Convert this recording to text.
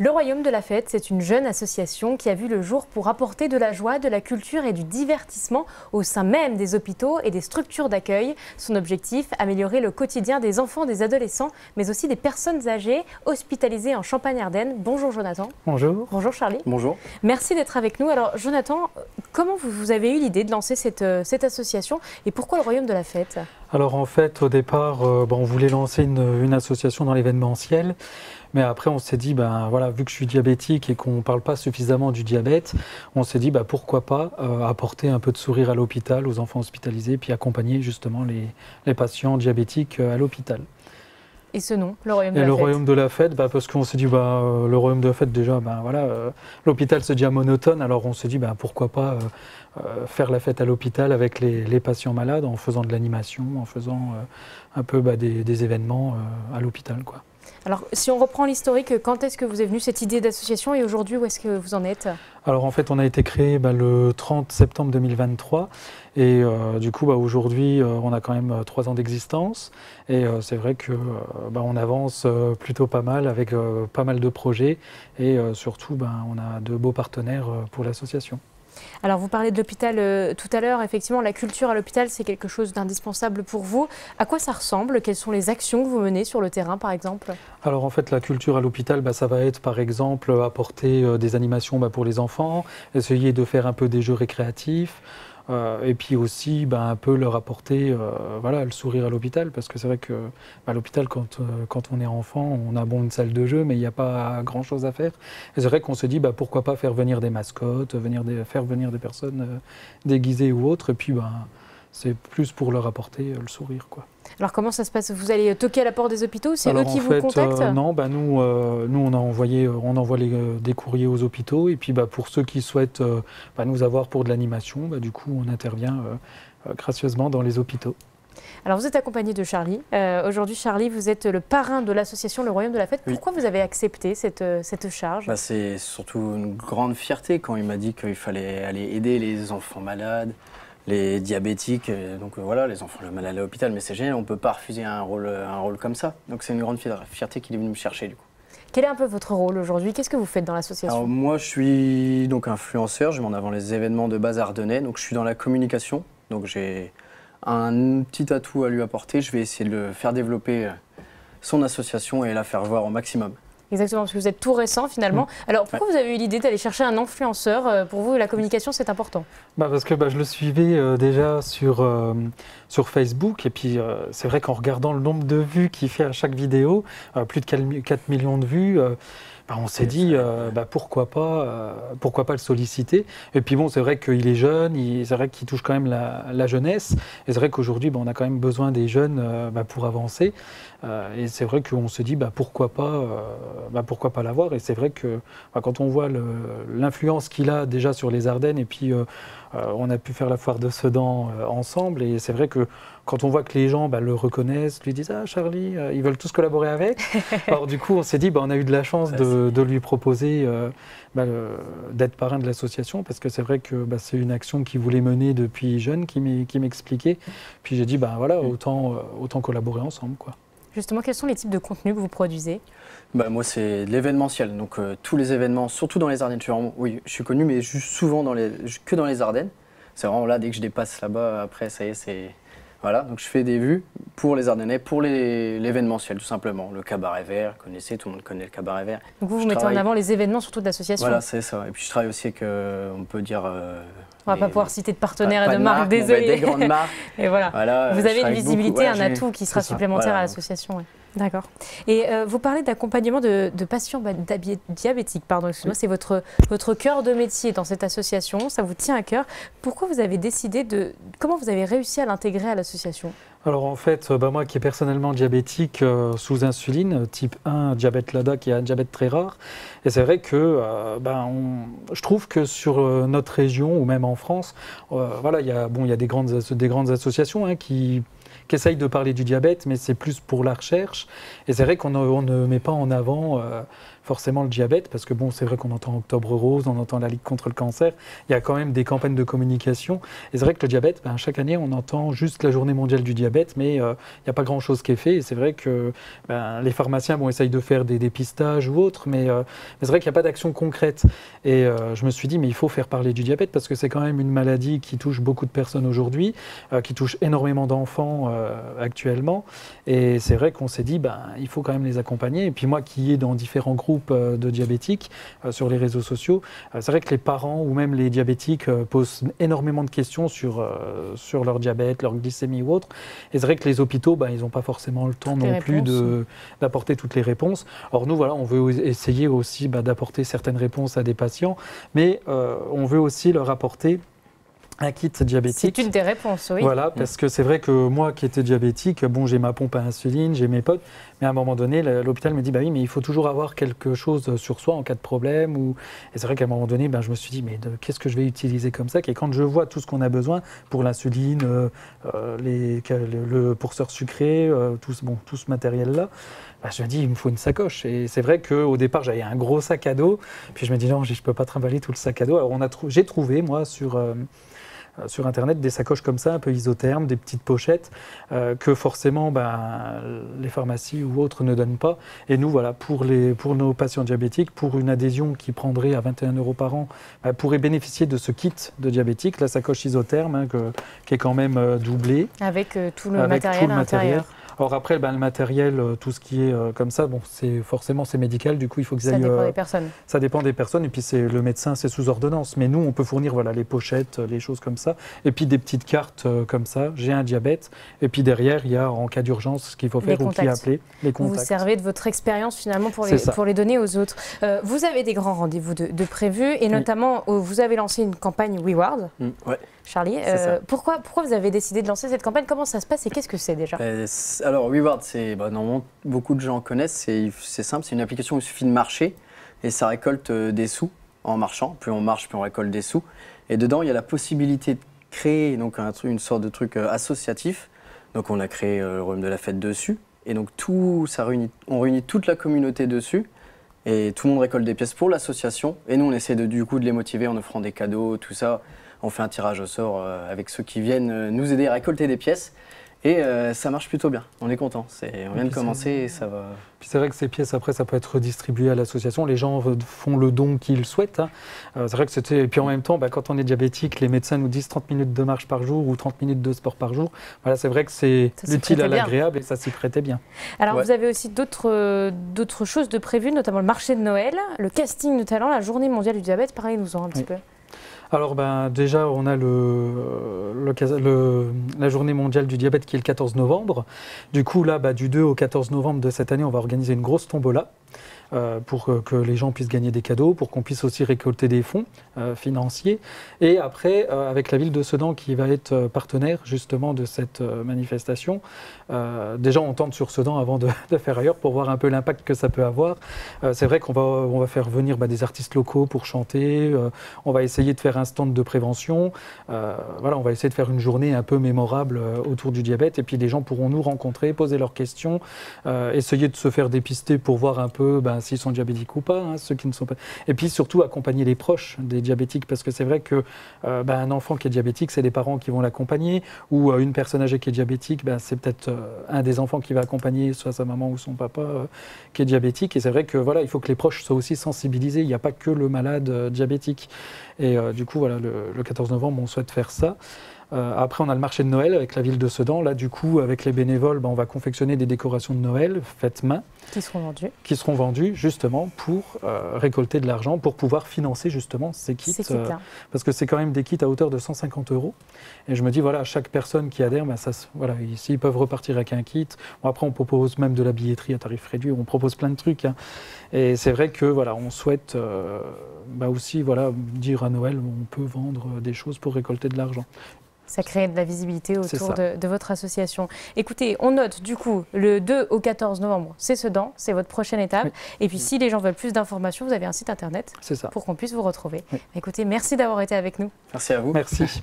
Le Royaume de la Fête, c'est une jeune association qui a vu le jour pour apporter de la joie, de la culture et du divertissement au sein même des hôpitaux et des structures d'accueil. Son objectif, améliorer le quotidien des enfants, des adolescents, mais aussi des personnes âgées hospitalisées en Champagne-Ardenne. Bonjour Jonathan. Bonjour. Bonjour Charlie. Bonjour. Merci d'être avec nous. Alors Jonathan, comment vous avez eu l'idée de lancer cette association et pourquoi le Royaume de la Fête ? Alors en fait, au départ, on voulait lancer une association dans l'événementiel. Mais après, on s'est dit, voilà, vu que je suis diabétique et qu'on ne parle pas suffisamment du diabète, on s'est dit, pourquoi pas apporter un peu de sourire à l'hôpital, aux enfants hospitalisés, puis accompagner justement les patients diabétiques à l'hôpital. Et ce nom, le Royaume de la Fête. Et le Royaume de la Fête, parce qu'on s'est dit, le Royaume de la Fête, déjà, l'hôpital se devient monotone, alors on s'est dit, pourquoi pas faire la fête à l'hôpital avec les patients malades, en faisant de l'animation, en faisant un peu des événements à l'hôpital, quoi. Alors, si on reprend l'historique, quand est-ce que vous est venue cette idée d'association et aujourd'hui, où est-ce que vous en êtes ? Alors, en fait, on a été créé le 30 septembre 2023 et du coup, aujourd'hui, on a quand même 3 ans d'existence et c'est vrai que on avance plutôt pas mal avec pas mal de projets et surtout, on a de beaux partenaires pour l'association. Alors, vous parlez de l'hôpital tout à l'heure. Effectivement, la culture à l'hôpital, c'est quelque chose d'indispensable pour vous. À quoi ça ressemble ? Quelles sont les actions que vous menez sur le terrain, par exemple ? Alors, en fait, la culture à l'hôpital, ça va être, par exemple, apporter des animations pour les enfants, essayer de faire un peu des jeux récréatifs. Et puis aussi un peu leur apporter le sourire à l'hôpital, parce que c'est vrai que à l'hôpital, quand on est enfant, on a une salle de jeu, mais il n'y a pas grand chose à faire. Et c'est vrai qu'on se dit pourquoi pas faire venir des mascottes, faire venir des personnes déguisées ou autres, et puis c'est plus pour leur apporter le sourire, quoi. Alors comment ça se passe ? Vous allez toquer à la porte des hôpitaux ? C'est eux qui vous contactent ? Non, nous on envoie des courriers aux hôpitaux et puis pour ceux qui souhaitent nous avoir pour de l'animation, du coup on intervient gracieusement dans les hôpitaux. Alors vous êtes accompagné de Charlie. Aujourd'hui Charlie, vous êtes le parrain de l'association Le Royaume de la Fête. Oui. Pourquoi vous avez accepté cette charge ? C'est surtout une grande fierté quand il m'a dit qu'il fallait aller aider les enfants malades, les diabétiques, donc voilà, les enfants malades à l'hôpital, mais c'est génial, on ne peut pas refuser un rôle comme ça. Donc c'est une grande fierté qu'il est venu me chercher du coup. Quel est un peu votre rôle aujourd'hui ? Qu'est-ce que vous faites dans l'association ? Alors moi je suis donc influenceur, je mets en avant les événements de base ardennais, donc je suis dans la communication, donc j'ai un petit atout à lui apporter, je vais essayer de le faire développer son association et la faire voir au maximum. Exactement, parce que vous êtes tout récent finalement. Alors pourquoi vous avez eu l'idée d'aller chercher un influenceur ? Pour vous, la communication, c'est important. Parce que je le suivais déjà sur Facebook et puis c'est vrai qu'en regardant le nombre de vues qu'il fait à chaque vidéo, plus de 4 millions de vues, on s'est dit pourquoi pas le solliciter. Et puis c'est vrai qu'il est jeune, c'est vrai qu'il touche quand même la jeunesse. Et c'est vrai qu'aujourd'hui, on a quand même besoin des jeunes pour avancer. Et c'est vrai qu'on se dit pourquoi pas l'avoir. Et c'est vrai que quand on voit l'influence qu'il a déjà sur les Ardennes, et puis on a pu faire la foire de Sedan ensemble. Et c'est vrai que quand on voit que les gens le reconnaissent, lui disent « Ah Charlie, ils veulent tous collaborer avec ». Alors du coup, on s'est dit on a eu de la chance de lui proposer d'être parrain de l'association, parce que c'est vrai que c'est une action qu'il voulait mener depuis jeune, qui m'expliquait. Puis j'ai dit autant collaborer ensemble, quoi. Justement, quels sont les types de contenus que vous produisez ? Moi, c'est l'événementiel. Donc, tous les événements, surtout dans les Ardennes. Je suis connu, mais juste souvent que dans les Ardennes. C'est vraiment là, dès que je dépasse là-bas, après, ça y est, c'est... Voilà, donc je fais des vues pour les Ardennais, pour l'événementiel, tout simplement. Le cabaret vert, tout le monde connaît le cabaret vert. Donc vous mettez en avant les événements, surtout de l'association. Voilà, c'est ça. Et puis je travaille aussi avec, on peut dire... on ne va pas pouvoir citer de partenaires et de marques, désolé. Des grandes marques. Et voilà, vous avez une visibilité, un atout qui sera supplémentaire à l'association. Ouais. D'accord. Et vous parlez d'accompagnement de patients diabétiques, excusez-moi, c'est votre cœur de métier dans cette association, ça vous tient à cœur. Pourquoi vous avez décidé comment vous avez réussi à l'intégrer à l'association ? Alors en fait, moi qui est personnellement diabétique sous insuline, type 1, diabète LADA, qui est un diabète très rare, et c'est vrai que je trouve que sur notre région, ou même en France, il y a des grandes associations qui qui essayent de parler du diabète, mais c'est plus pour la recherche. Et c'est vrai qu'on ne met pas en avant forcément le diabète, parce que bon, c'est vrai qu'on entend Octobre Rose, on entend la Ligue contre le cancer, il y a quand même des campagnes de communication. Et c'est vrai que le diabète, chaque année, on entend juste la journée mondiale du diabète, mais il n'y a pas grand-chose qui est fait. Et c'est vrai que les pharmaciens essayent de faire des dépistages ou autres, mais c'est vrai qu'il n'y a pas d'action concrète. Et je me suis dit, mais il faut faire parler du diabète, parce que c'est quand même une maladie qui touche beaucoup de personnes aujourd'hui, qui touche énormément d'enfants actuellement. Et c'est vrai qu'on s'est dit, il faut quand même les accompagner. Et puis moi, qui est dans différents groupes de diabétiques sur les réseaux sociaux, c'est vrai que les parents ou même les diabétiques posent énormément de questions sur leur diabète, leur glycémie ou autre. Et c'est vrai que les hôpitaux, ils n'ont pas forcément le temps non plus d'apporter toutes les réponses. Or nous, voilà, on veut essayer aussi d'apporter certaines réponses à des patients, mais on veut aussi leur apporter un kit diabétique. C'est une des réponses, oui. Voilà, parce que c'est vrai que moi qui étais diabétique, j'ai ma pompe à insuline, j'ai mes potes, mais à un moment donné, l'hôpital me dit, oui, mais il faut toujours avoir quelque chose sur soi en cas de problème. Et c'est vrai qu'à un moment donné, je me suis dit, mais qu'est-ce que je vais utiliser comme ça? Et quand je vois tout ce qu'on a besoin pour l'insuline, le pourceur sucré, tout ce matériel-là, je me dis, il me faut une sacoche. Et c'est vrai qu'au départ, j'avais un gros sac à dos, puis je me dis, non, je ne peux pas trimballer tout le sac à dos. Alors j'ai trouvé, moi, sur Internet, des sacoches comme ça, un peu isothermes, des petites pochettes que forcément les pharmacies ou autres ne donnent pas. Et nous, voilà, pour nos patients diabétiques, pour une adhésion qui prendrait à 21 € par an, pourrait bénéficier de ce kit de diabétique, la sacoche isotherme, qui est quand même doublée. Avec tout le matériel à l'intérieur. Alors après, le matériel, tout ce qui est comme ça, c'est médical, du coup il faut que ça dépend des personnes. Ça dépend des personnes, et puis le médecin, c'est sous ordonnance. Mais nous, on peut fournir les pochettes, les choses comme ça, et puis des petites cartes comme ça, j'ai un diabète, et puis derrière, il y a en cas d'urgence ce qu'il faut faire ou qui appeler, les contacts. Vous servez de votre expérience finalement pour les donner aux autres. Vous avez des grands rendez-vous de prévus, et notamment, vous avez lancé une campagne WeWard. Ouais. Charlie, pourquoi vous avez décidé de lancer cette campagne? Comment ça se passe et qu'est-ce que c'est déjà? Alors WeWard, normalement beaucoup de gens connaissent, c'est simple, c'est une application où il suffit de marcher et ça récolte des sous en marchant. Plus on marche, plus on récolte des sous. Et dedans, il y a la possibilité de créer une sorte de truc associatif. Donc on a créé le Royaume de la Fête dessus. Et donc on réunit toute la communauté dessus. Et tout le monde récolte des pièces pour l'association. Et nous, on essaie du coup de les motiver en offrant des cadeaux, tout ça. On fait un tirage au sort avec ceux qui viennent nous aider à récolter des pièces. Et ça marche plutôt bien, on est content. On vient de commencer et ça va. Puis c'est vrai que ces pièces, après, ça peut être redistribué à l'association. Les gens font le don qu'ils souhaitent. C'est vrai que c'était. Et puis en même temps, quand on est diabétique, les médecins nous disent 30 minutes de marche par jour ou 30 minutes de sport par jour. Voilà, c'est vrai que c'est l'utile à l'agréable et ça s'y prêtait bien. Alors vous avez aussi d'autres choses de prévues, notamment le marché de Noël, le casting de talent, la journée mondiale du diabète. Parlez-nous-en un petit peu. Alors déjà, on a la journée mondiale du diabète qui est le 14 novembre. Du coup, là, du 2 au 14 novembre de cette année, on va organiser une grosse tombola pour que les gens puissent gagner des cadeaux, pour qu'on puisse aussi récolter des fonds financiers. Et après, avec la ville de Sedan qui va être partenaire justement de cette manifestation, déjà on tente sur Sedan avant de faire ailleurs pour voir un peu l'impact que ça peut avoir. C'est vrai qu'on va faire venir des artistes locaux pour chanter, on va essayer de faire un stand de prévention, on va essayer de faire une journée un peu mémorable autour du diabète, et puis les gens pourront nous rencontrer, poser leurs questions, essayer de se faire dépister pour voir un peu s'ils sont diabétiques ou pas, ceux qui ne sont pas. Et puis surtout accompagner les proches des diabétiques, parce que c'est vrai que un enfant qui est diabétique, c'est les parents qui vont l'accompagner, ou une personne âgée qui est diabétique, c'est peut-être un des enfants qui va accompagner soit sa maman ou son papa qui est diabétique. Et c'est vrai que il faut que les proches soient aussi sensibilisés. Il n'y a pas que le malade diabétique. Et du coup, le 14 novembre, on souhaite faire ça. Après, on a le marché de Noël avec la ville de Sedan. Là, du coup, avec les bénévoles, on va confectionner des décorations de Noël faites main. Qui seront vendues. Qui seront vendues, justement, pour récolter de l'argent, pour pouvoir financer, justement ces kits. Parce que c'est quand même des kits à hauteur de 150 €. Et je me dis, chaque personne qui adhère, ici, ils peuvent repartir avec un kit. Bon, après, on propose même de la billetterie à tarif réduit. On propose plein de trucs. Et c'est vrai que, on souhaite aussi, dire à Noël, on peut vendre des choses pour récolter de l'argent. Ça crée de la visibilité autour de votre association. Écoutez, on note du coup le 2 au 14 novembre, c'est Sedan, c'est votre prochaine étape. Oui. Et puis si les gens veulent plus d'informations, vous avez un site internet pour qu'on puisse vous retrouver. Oui. Écoutez, merci d'avoir été avec nous. Merci à vous. Merci.